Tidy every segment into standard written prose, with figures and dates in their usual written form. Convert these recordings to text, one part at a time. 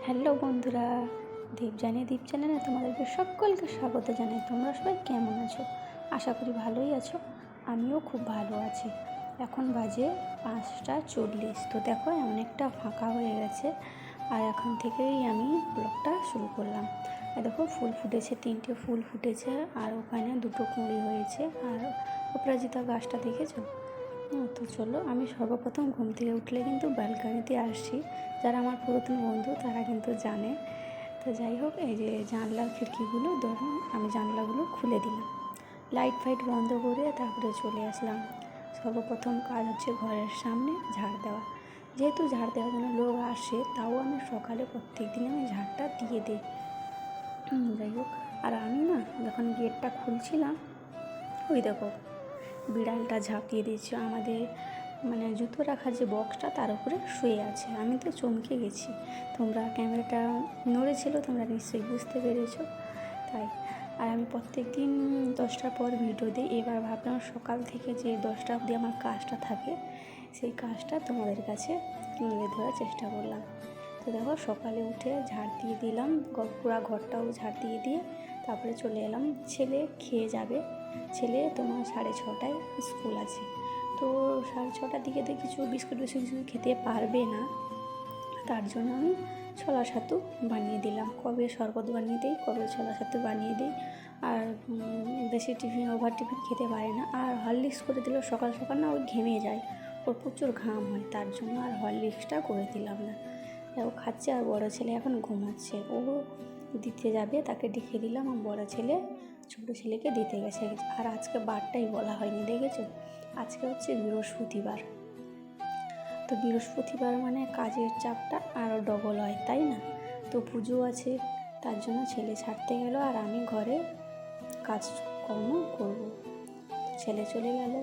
Hello বন্ধুরা, দীপ চ্যানেলে তোমাদেরকে সকলকে স্বাগত জানাই। তোমরা সবাই কেমন আছো? আশা করি ভালোই আছো। আমিও খুব ভালো আছি। এখন বাজে 5:40। তো দেখো এমন একটা ফাঁকা হয়ে গেছে, আর এখন থেকেই আমি ব্লগটা শুরু করলাম। আর দেখো ফুল ফুটেছে, 3টে ফুল ফুটেছে, আর ওখানে 2টো কুঁড়ি হয়েছে। আর অপরাজিতা গাছটা দেখেছো? তো চলো, আমি সর্বপ্রথম ঘুম থেকে উঠলে কিন্তু ব্যালকনিতে আসছি। যারা আমার পুরাতন বন্ধু তারা কিন্তু জানে। তো যাই হোক, এই যে জানলার খিড়কিগুলো ধরুন, আমি জানলাগুলো খুলে দিলাম, লাইট ফাইট বন্ধ করে তারপরে চলে আসলাম। সর্বপ্রথম কাজ হচ্ছে ঘরের সামনে ঝাড় দেওয়া। যেহেতু ঝাড় দেওয়ার জন্য লোক আসে, তাও আমি সকালে প্রত্যেক দিন আমি ঝাড়টা দিয়ে দিই। যাই হোক, আর আমি না যখন গেটটা খুলছিলাম, ওই দেখো বিড়ালটা ঝাঁপিয়ে দিয়েছে আমাদের জুতো রাখার যে বক্সটা, তার উপরে শুয়ে আছে। আমি তো চমকে গেছি। তোমরা ক্যামেরাটা নড়েছিল, তোমরা নিশ্চয়ই বুঝতে পেরেছো। তাই আর আমি প্রত্যেক দিন 10টার পর ভিডিও দিই। এবার ভাবলাম সকাল থেকে যে 10টা অবধি আমার কাজটা থাকে, সেই কাজটা তোমাদের কাছে তুলে ধরার চেষ্টা করলাম। তো দেখো সকালে উঠে ঝাড় দিয়ে দিলাম, পুরো ঘরটাও ঝাড় দিয়ে তারপরে চলে এলাম। ছেলে খেয়ে যাবে। ছেলে তোমার 6:30টায় স্কুল আছে। তো 6:30টার দিকে তো কিছু বিস্কুট কিছু খেতে পারবে না, তার জন্য আমি ছোলা ছাতু বানিয়ে দিলাম। কবে শরবত বানিয়ে দিই, কবে ছোলা ছাতু বানিয়ে দিই। আর বেশি ওভার টিফিন খেতে পারে না। আর হরলিক্স করে দিলেও সকাল সকাল না ওই ঘেমে যায়, ওর প্রচুর ঘাম হয়, তার জন্য আর হরলিক্সটা করে দিলাম না। ও খাচ্ছে, আর বড়ো ছেলে এখন ঘুমাচ্ছে। ও দিতে যাবে, তাকে ডেকে দিলাম। আর বড়ো ছেলে ছোটো ছেলেকে দিতে গেছে। আর আজকে বারটাই বলা হয়নি, দেখেছো? আজকে হচ্ছে বৃহস্পতিবার। তো বৃহস্পতিবার মানে কাজের চাপটা আরও ডবল হয়, তাই না? তো পুজো আছে, তার জন্য ছেলে ছাড়তে গেল, আর আমি ঘরে কাজকর্ম করব। ছেলে চলে গেল।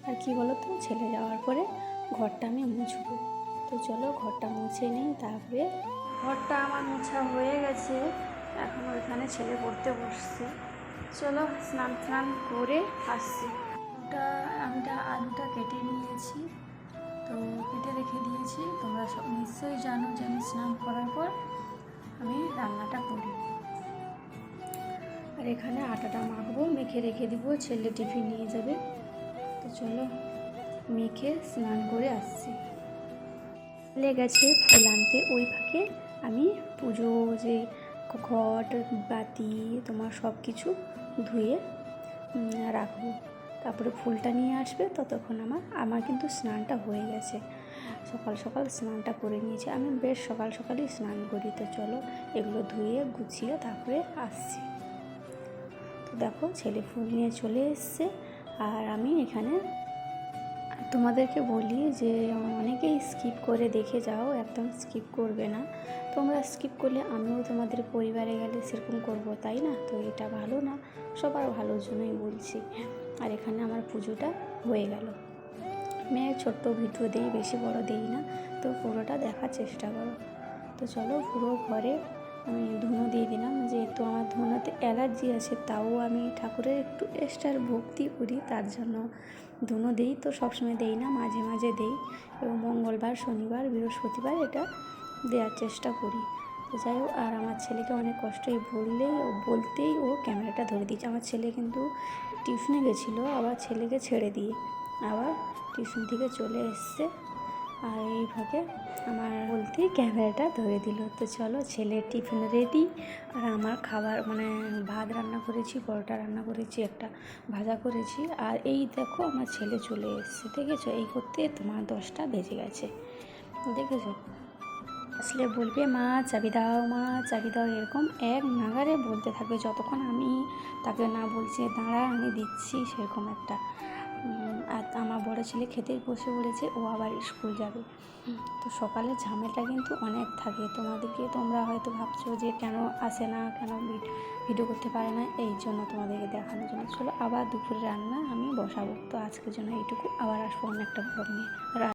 আর কি বলো তো, ছেলে যাওয়ার পরে ঘরটা আমি মুছবো। তো চলো ঘরটা মুছে নিই। তারপরে ঘরটা আমার মোছা হয়ে গেছে, এখন ওইখানে ছেলে পড়তে বসছে। চলো স্নান করে আসছি। আলুটা কেটে নিয়েছি, তো কেটে রেখে দিয়েছি। তোমরা সব নিশ্চয়ই জানো যে আমি স্নান করার পর আমি রান্নাটা করি। আর এখানে আটাটা মাখবো, মেখে রেখে দিব, ছেলে টিফিন নিয়ে যাবে। তো চলো মেখে স্নান করে আসছি। গেছে ফুল আনতে, ওই ফাঁকে আমি পুজো যে ঘট বাতি তোমার সব কিছু ধুয়ে রাখবো। তারপরে ফুলটা নিয়ে আসবে, ততক্ষণ আমার কিন্তু স্নানটা হয়ে গেছে। সকাল সকাল স্নানটা করে নিয়েছি আমি, বেশ সকাল সকালই স্নান করি। তো চলো এগুলো ধুয়ে গুছিয়ে তারপরে আসছি। তো দেখো ছেলে ফুল নিয়ে চলে এসছে, আর আমি এখানে তোমাদেরকে বলি যে অনেকেই স্কিপ করে দেখে যাও, একদম স্কিপ করবে না। তোমরা স্কিপ করলে আমিও তোমাদের পরিবারে গেলে সেরকম করব, তাই না? তো এটা ভালো না, সবার ভালোর জন্যই বলছি। আর এখানে আমার পুজোটা হয়ে গেল। মেয়ের ছোট্ট ভিডিও দিই, বেশি বড় দিই না, তো পুরোটা দেখার চেষ্টা করো। তো চলো পুরো ঘরে আমি ধুনো দিয়ে দিলাম। যেহেতু আমার ধুনোতে অ্যালার্জি আছে, তাও আমি ঠাকুরের একটু এক্সট্রা ভক্তি করি, তার জন্য ধুনো দিই। তো সবসময় দেই না, মাঝে মাঝে দেই, এবং মঙ্গলবার, শনিবার, বৃহস্পতিবার এটা দেওয়ার চেষ্টা করি। তো যাই হোক, আর আমার ছেলেকে অনেক কষ্টই বলতেই ও ক্যামেরাটা ধরে দিয়েছে। আমার ছেলে কিন্তু টিউশনে গেছিলো, আবার ছেলেকে ছেড়ে দিয়ে আবার টিউশন থেকে চলে এসছে, আর এই ফাঁকে আমার বলতেই ক্যামেরাটা ধরে দিল। তো চলো ছেলের টিফিন রেডি, আর আমার খাবার ভাত রান্না করেছি, পরোটা রান্না করেছি, একটা ভাজা করেছি। আর এই দেখো আমার ছেলে চলে এসছে, দেখেছো? এই করতে তোমার 10টা বেজে গেছে, দেখেছো? আসলে বলবে মা চাবি দাও, মা চাবি দাও, এরকম এক নাগারে বলতে থাকবে যতক্ষণ আমি তাকে না বলছি দাঁড়া আমি দিচ্ছি, সেরকম একটা। আর আমার বড় ছেলে খেতে বসে পড়েছে, ও আবার স্কুল যাবে। তো সকালে ঝামেলা কিন্তু অনেক থাকে। তোমরা হয়তো ভাবছো যে কেন আসে না, কেন ভিডিও করতে পারে না, এই জন্য তোমাদেরকে দেখানোর জন্য। চলো আবার দুপুরে রান্না আমি বসাবো। তো আজকের জন্য এইটুকু, আবার আসবো অন্য একটা ব্লগ নিয়ে।